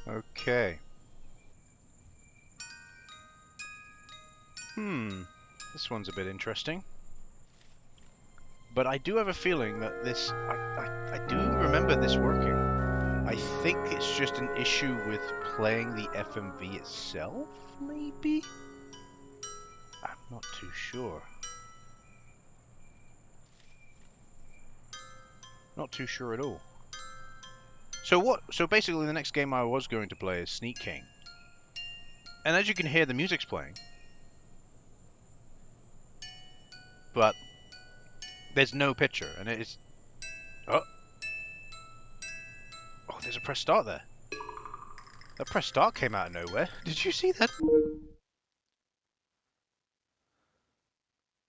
Okay. This one's a bit interesting. But I do have a feeling that this... I do remember this working. I think it's just an issue with playing the FMV itself, maybe? I'm not too sure. Not too sure at all. So basically the next game I was going to play is Sneak King. And as you can hear, the music's playing. But there's no picture, and it is... Oh, there's a press start there. That press start came out of nowhere. Did you see that?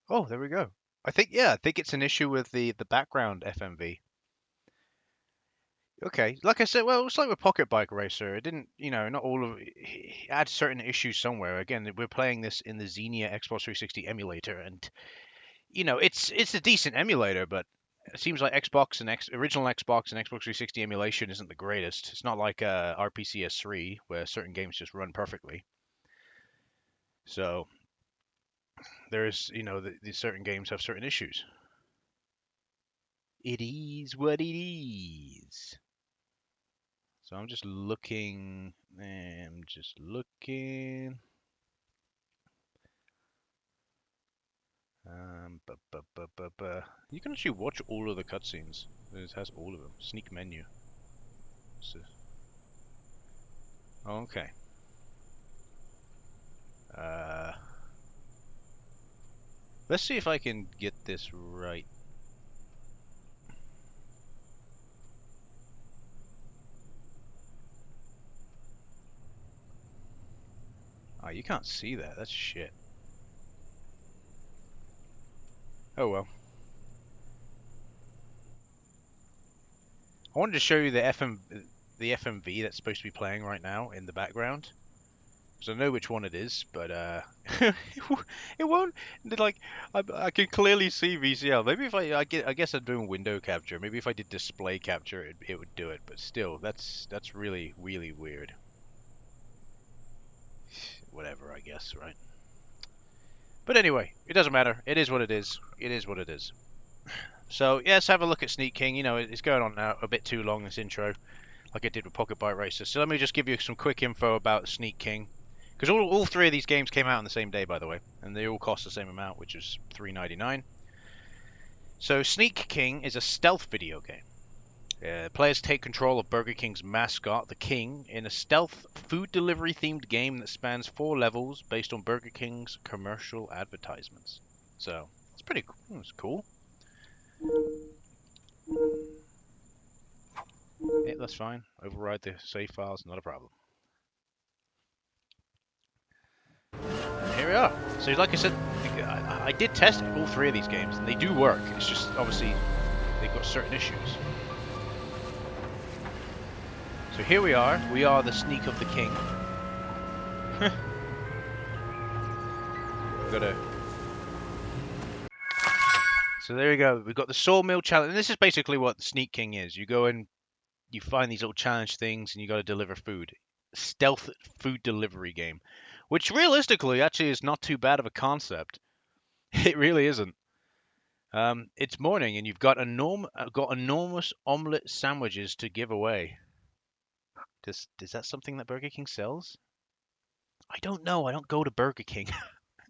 Oh, there we go. I think it's an issue with the background FMV. Okay, like I said, well, it's like with Pocket Bike Racer. It didn't, not all of it had certain issues somewhere. Again, we're playing this in the Xenia Xbox 360 emulator, and it's a decent emulator, but it seems like original Xbox and Xbox 360 emulation isn't the greatest. It's not like RPCS3 where certain games just run perfectly. So there's, these certain games have certain issues. It is what it is. So I'm just looking. You can actually watch all of the cutscenes. It has all of them. Sneak menu. So, okay. Let's see if I can get this right. Oh, you can't see that. That's shit. Oh well. I wanted to show you the FMV that's supposed to be playing right now in the background. So I know which one it is, but it won't. Like I can clearly see VCL. Maybe if I guess I'm doing window capture. Maybe if I did display capture, it would do it. But still, that's really weird. Whatever, I guess, right? But anyway, it doesn't matter. It is what it is. It is what it is. So yeah, let's have a look at Sneak King. It's going on now a bit too long, this intro, like I did with Pocket Bike Racer. So let me just give you some quick info about Sneak King. Because all three of these games came out on the same day, by the way, and they all cost the same amount, which is $3.99. So Sneak King is a stealth video game. Players take control of Burger King's mascot, the King, in a stealth food delivery themed game that spans 4 levels based on Burger King's commercial advertisements. So it's pretty cool. It's cool. Yeah, that's fine. Override the save files, not a problem. And here we are. So like I said, I did test all 3 of these games, and they do work. It's just, obviously, they've got certain issues. So here we are. We are the Sneak of the King. We've got to... So there you go. We've got the Sawmill Challenge. And this is basically what the Sneak King is. You go in, you find these little challenge things, and you got to deliver food. Stealth food delivery game. Which realistically actually is not too bad of a concept. It really isn't. It's morning and you've got enormous omelette sandwiches to give away. Is that something that Burger King sells? I don't know. I don't go to Burger King.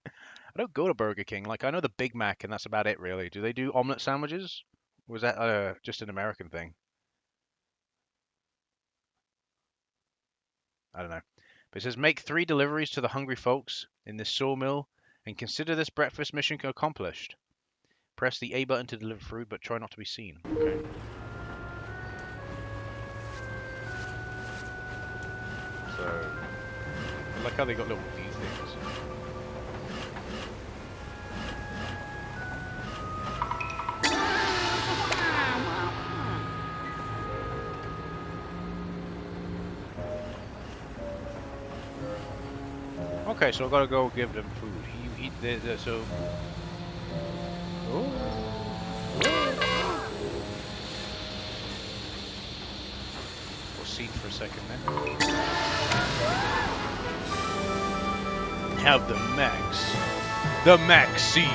I don't go to Burger King. Like, I know the Big Mac and that's about it, really. Do they do omelette sandwiches? Or was that just an American thing? I don't know. But it says, make 3 deliveries to the hungry folks in this sawmill and consider this breakfast mission accomplished. Press the A button to deliver food, but try not to be seen. Okay. So, I like how they got little bee things. Okay, so I gotta go give them food. So. Oh. scene for a second there. Have the max. The max scene.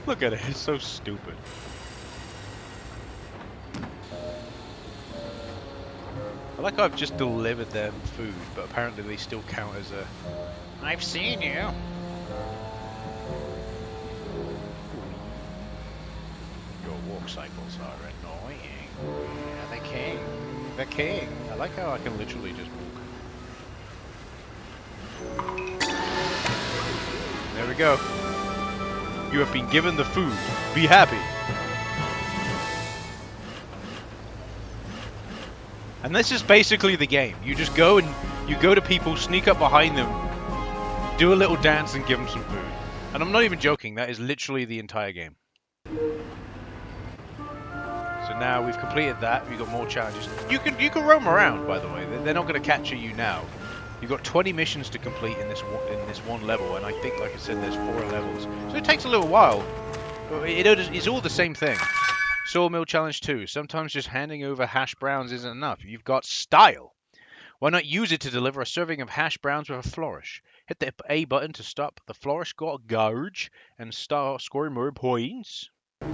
Look at it, it's so stupid. I like how I've just delivered them food, but apparently they still count as a... I've seen you. Your walk cycles are annoying. Yeah, the king. The king. I like how I can literally just walk. There we go. You have been given the food. Be happy. And this is basically the game. You just go and you go to people, sneak up behind them, do a little dance and give them some food. And I'm not even joking, that is literally the entire game. So now we've completed that, we've got more challenges. You can roam around, by the way. They're not going to capture you now. You've got 20 missions to complete in this one level, and I think, like I said, there's 4 levels. So it takes a little while. But it's all the same thing. Sawmill Challenge 2. Sometimes just handing over hash browns isn't enough. You've got style. Why not use it to deliver a serving of hash browns with a flourish? Hit the A button to stop the flourish gouge and start scoring more points. So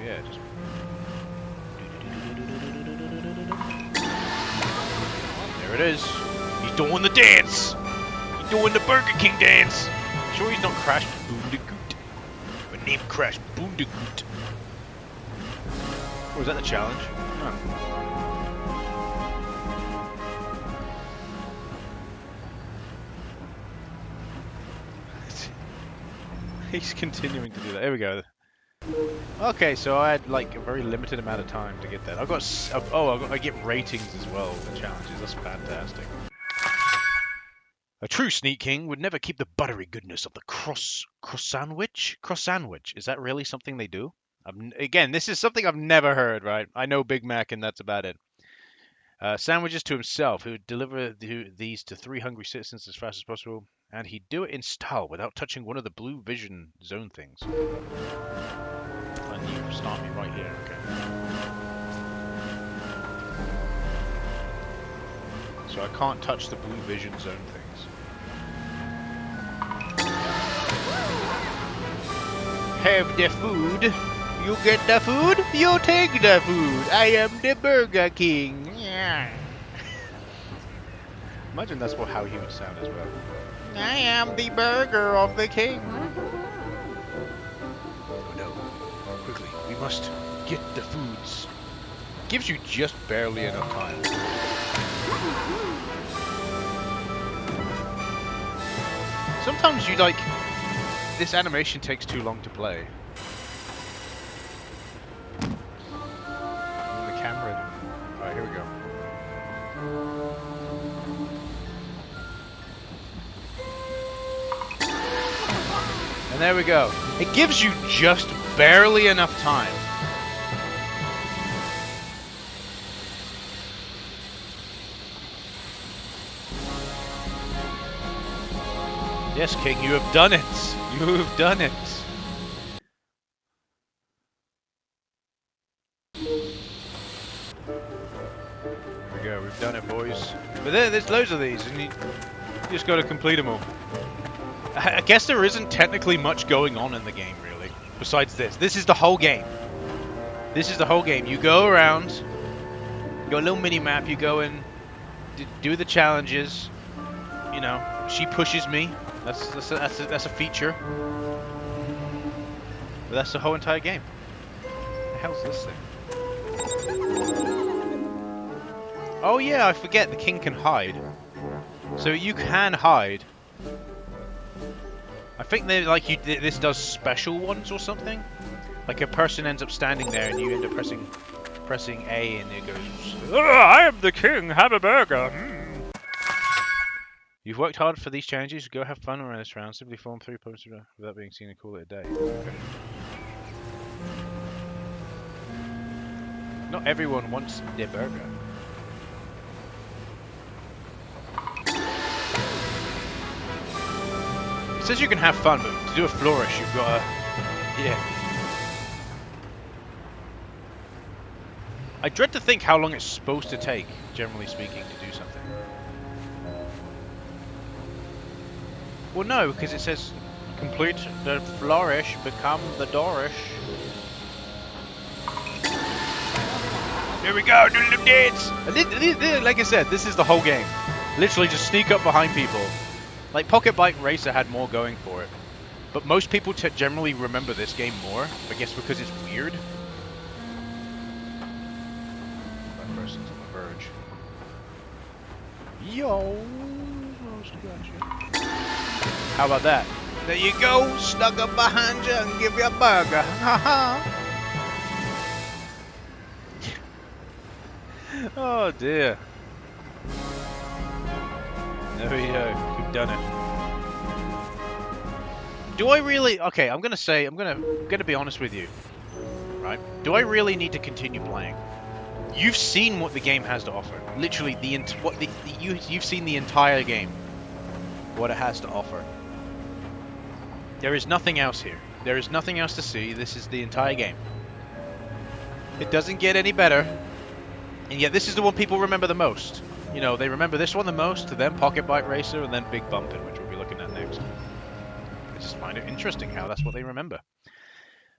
yeah, just... There it is. He's doing the dance. He's doing the Burger King dance. Sure he's not Crash Bandicoot. My name Crash Bandicoot. Oh, was that the challenge? Oh. He's continuing to do that. Here we go. Okay, so I had like a very limited amount of time to get that. I've got I get ratings as well for challenges. That's fantastic. A true Sneak King would never keep the buttery goodness of the cross sandwich. Cross sandwich. Is that really something they do? Again, this is something I've never heard. Right? I know Big Mac, and that's about it. Sandwiches to himself. He would deliver these to 3 hungry citizens as fast as possible, and he'd do it in style without touching one of the blue vision zone things. And you start me right here, okay. So I can't touch the blue vision zone things. Have the food. You get the food, you take the food. I am the Burger King. Yeah. Imagine that's how he would sound as well. I am the burger of the king. Oh no. Quickly, we must get the foods. Gives you just barely enough time. Sometimes you like... This animation takes too long to play. The camera... Alright, here we go. And there we go. It gives you just barely enough time. Yes, King, you have done it. You have done it. There we go. We've done it, boys. But there's loads of these, and you just got to complete them all. I guess there isn't technically much going on in the game, really, besides this. This is the whole game. This is the whole game. You go around, you got a little mini-map, you go and do the challenges. You know, she pushes me. That's a feature. But that's the whole entire game. What the hell's this thing? Oh yeah, I forget, the king can hide. So you can hide. I think they like this does special ones or something. Like a person ends up standing there and you end up pressing A and it goes, oh, I am the king, have a burger. You've worked hard for these challenges, go have fun around this round. Simply form 3 points without being seen and call it a day. Okay. Not everyone wants their burger. It says you can have fun, but to do a flourish, you've got to... Yeah. I dread to think how long it's supposed to take, generally speaking, to do something. Well, no, because it says complete the flourish, become the Dorish. Here we go, do the dance! Like I said, this is the whole game. Literally just sneak up behind people. Like, Pocket Bike Racer had more going for it. But most people generally remember this game more, I guess because it's weird. That person's on the verge. Yo! How about that? There you go, snuck up behind you and give you a burger. Haha! Oh dear. There we go. We've done it. Do I really? Okay, I'm gonna be honest with you, right? Do I really need to continue playing? You've seen what the game has to offer. Literally, you've seen the entire game. What it has to offer. There is nothing else here. There is nothing else to see. This is the entire game. It doesn't get any better. And yet this is the one people remember the most. You know, they remember this one the most, then Pocket Bike Racer, and then Big Bumpin', which we'll be looking at next. I just find it interesting how that's what they remember.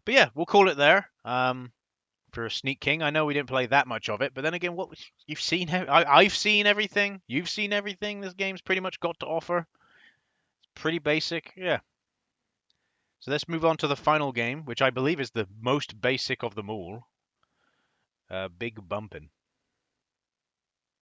But yeah, we'll call it there. For Sneak King, I know we didn't play that much of it, but then again, what you've seen, I've seen everything. You've seen everything. This game's pretty much got to offer. It's pretty basic, yeah. So let's move on to the final game, which I believe is the most basic of them all. Big Bumpin'.